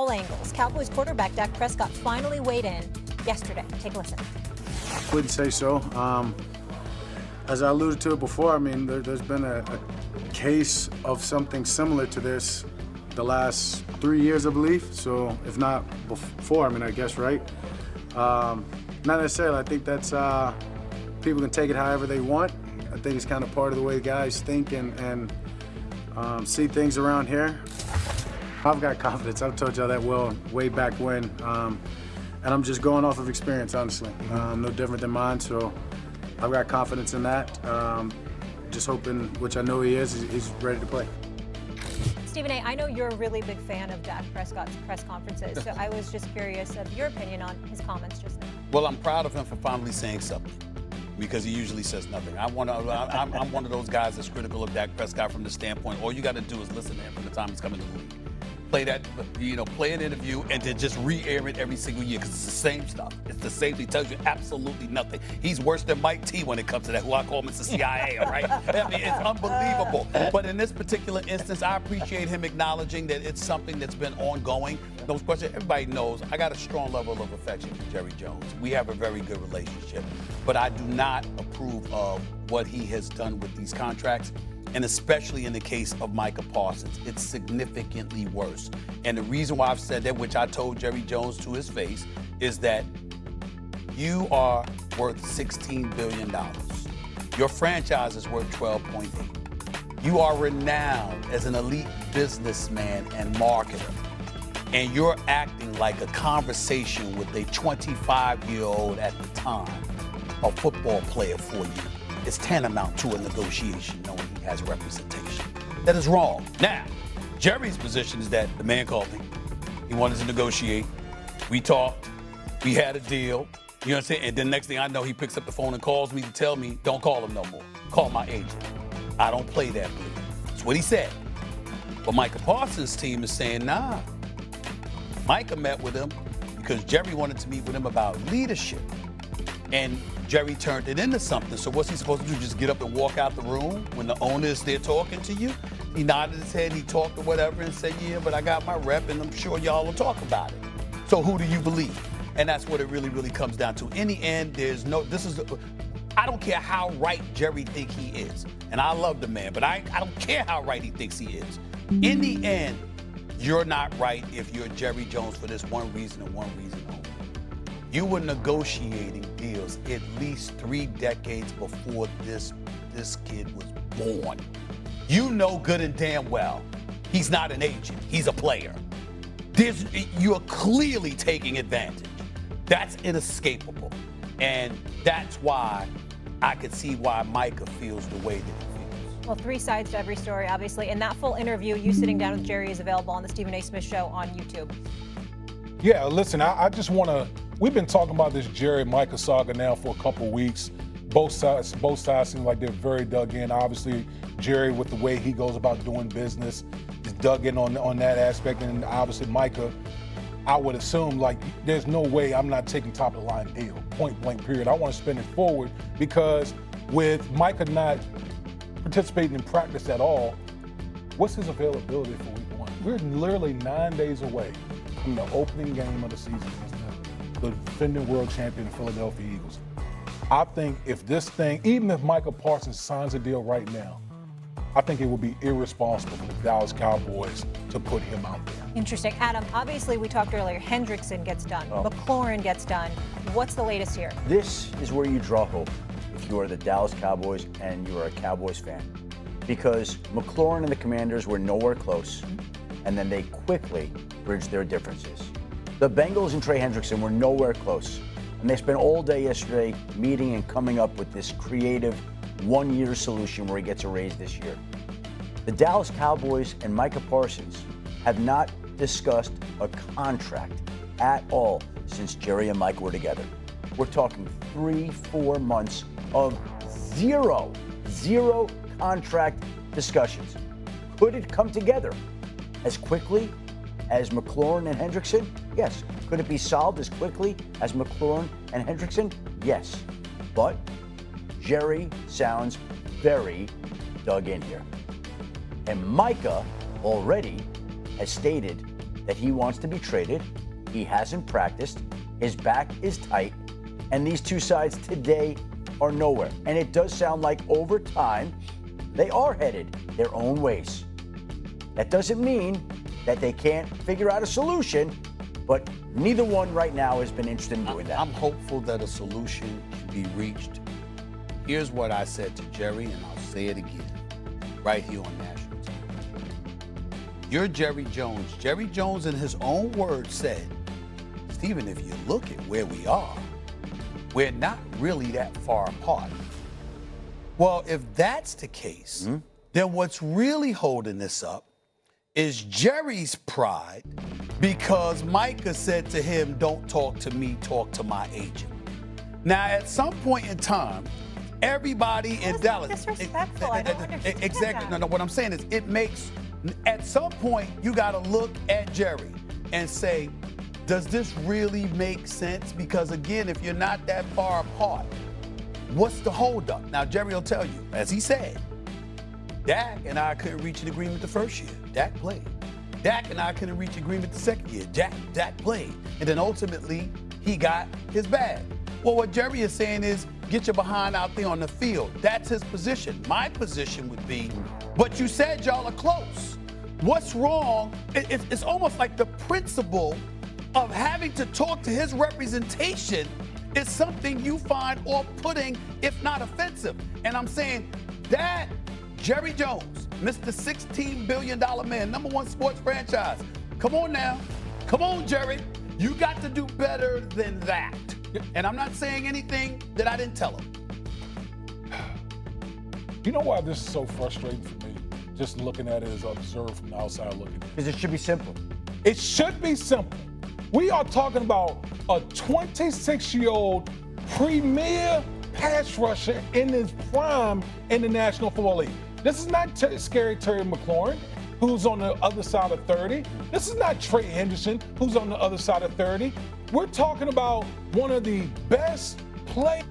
all angles. Cowboys quarterback Dak Prescott finally weighed in yesterday. Take a listen. Wouldn't say so. As I alluded to it before, I mean, there's been a case of something similar to this the last 3 years, I believe. So if not before, I mean, I guess, right? Not necessarily. I think that's, people can take it however they want. I think it's kind of part of the way guys think and see things around here. I've got confidence. I've told y'all that well way back when. And I'm just going off of experience, honestly. No different than mine, so I've got confidence in that. Just hoping, which I know he is, he's ready to play. Stephen A., I know you're a really big fan of Dak Prescott's press conferences, so I was just curious of your opinion on his comments just now. Well, I'm proud of him for finally saying something, because he usually says nothing. I'm one of those guys that's critical of Dak Prescott from the standpoint, all you got to do is listen to him from the time he's coming to the league. Play that, play an interview and then just re-air it every single year because it's the same stuff. It's the same thing. It tells you absolutely nothing. He's worse than Mike T when it comes to that, who I call Mr. CIA, all right? I mean, it's unbelievable. But in this particular instance, I appreciate him acknowledging that it's something that's been ongoing. Those questions, everybody knows I got a strong level of affection for Jerry Jones. We have a very good relationship. But I do not approve of what he has done with these contracts. And especially in the case of Micah Parsons, it's significantly worse. And the reason why I've said that, which I told Jerry Jones to his face, is that you are worth $16 billion. Your franchise is worth $12.8. You are renowned as an elite businessman and marketer. And you're acting like a conversation with a 25-year-old at the time, a football player for you. It's tantamount to a negotiation, knowing he has representation. That is wrong. Now, Jerry's position is that the man called me. He wanted to negotiate. We talked. We had a deal. You know what I'm saying? And then next thing I know, he picks up the phone and calls me to tell me, don't call him no more. Call my agent. I don't play that blue. That's what he said. But Micah Parsons' team is saying, nah. Micah met with him because Jerry wanted to meet with him about leadership. And Jerry turned it into something. So what's he supposed to do? Just get up and walk out the room when the owner is there talking to you? He nodded his head, he talked or whatever and said, yeah, but I got my rep and I'm sure y'all will talk about it. So who do you believe? And that's what it really, really comes down to. In the end, I don't care how right Jerry think he is. And I love the man, but I don't care how right he thinks he is. In the end, you're not right if you're Jerry Jones for this one reason and one reason only. You were negotiating deals at least 3 decades before this kid was born. You know good and damn well he's not an agent, he's a player. You're clearly taking advantage. That's inescapable. And that's why I could see why Micah feels the way that he feels. Well, 3 sides to every story, obviously. And that full interview, you sitting down with Jerry, is available on the Stephen A. Smith Show on YouTube. Yeah, listen, I just want to, we've been talking about this Jerry-Micah saga now for a couple of weeks. Both sides seem like they're very dug in. Obviously, Jerry, with the way he goes about doing business, is dug in on that aspect. And obviously, Micah, I would assume, like, there's no way I'm not taking top-of-the-line deal, point-blank period. I want to spin it forward because with Micah not participating in practice at all, what's his availability for week 1? We're literally 9 days away from the opening game of the season against the defending world champion Philadelphia Eagles. I think if this thing, even if Micah Parsons signs a deal right now, I think it would be irresponsible for the Dallas Cowboys to put him out there. Interesting. Adam, obviously we talked earlier, Hendrickson gets done, McLaurin gets done. What's the latest here? This is where you draw hope if you are the Dallas Cowboys and you are a Cowboys fan. Because McLaurin and the Commanders were nowhere close, and then they quickly bridged their differences. The Bengals and Trey Hendrickson were nowhere close, and they spent all day yesterday meeting and coming up with this creative one-year solution where he gets a raise this year. The Dallas Cowboys and Micah Parsons have not discussed a contract at all since Jerry and Mike were together. We're talking 3-4 months of zero contract discussions. Could it come together as quickly as McLaurin and Hendrickson? Yes. Could it be solved as quickly as McLaurin and Hendrickson? Yes. But Jerry sounds very dug in here. And Micah already has stated that he wants to be traded. He hasn't practiced. His back is tight. And these two sides today are nowhere. And it does sound like over time, they are headed their own ways. That doesn't mean that they can't figure out a solution, but neither one right now has been interested in doing that. I'm hopeful that a solution can be reached. Here's what I said to Jerry, and I'll say it again, right here on national TV. You're Jerry Jones. Jerry Jones, in his own words, said, Stephen, if you look at where we are, we're not really that far apart. Well, if that's the case, then what's really holding this up is Jerry's pride, because Micah said to him, don't talk to me, talk to my agent. Now, at some point in time, everybody in Dallas. Disrespectful. I don't understand Exactly. that. No, what I'm saying is it makes, at some point, you got to look at Jerry and say, does this really make sense? Because again, if you're not that far apart, what's the holdup? Now, Jerry will tell you, as he said, Dak and I couldn't reach an agreement the first year. Dak played. Dak and I couldn't reach agreement the second year. Dak played. And then ultimately, he got his bag. Well, what Jerry is saying is, get your behind out there on the field. That's his position. My position would be, but you said y'all are close. What's wrong? It's almost like the principle of having to talk to his representation is something you find off-putting, if not offensive. And I'm saying that Jerry Jones, Mr. $16 billion man, #1 sports franchise. Come on now. Come on, Jerry. You got to do better than that. And I'm not saying anything that I didn't tell him. You know why this is so frustrating for me? Just looking at it as observed from the outside looking in. Because it should be simple. It should be simple. We are talking about a 26-year-old premier pass rusher in his prime in the National Football League. This is not scary Terry McLaurin, who's on the other side of 30. This is not Trey Henderson, who's on the other side of 30. We're talking about one of the best players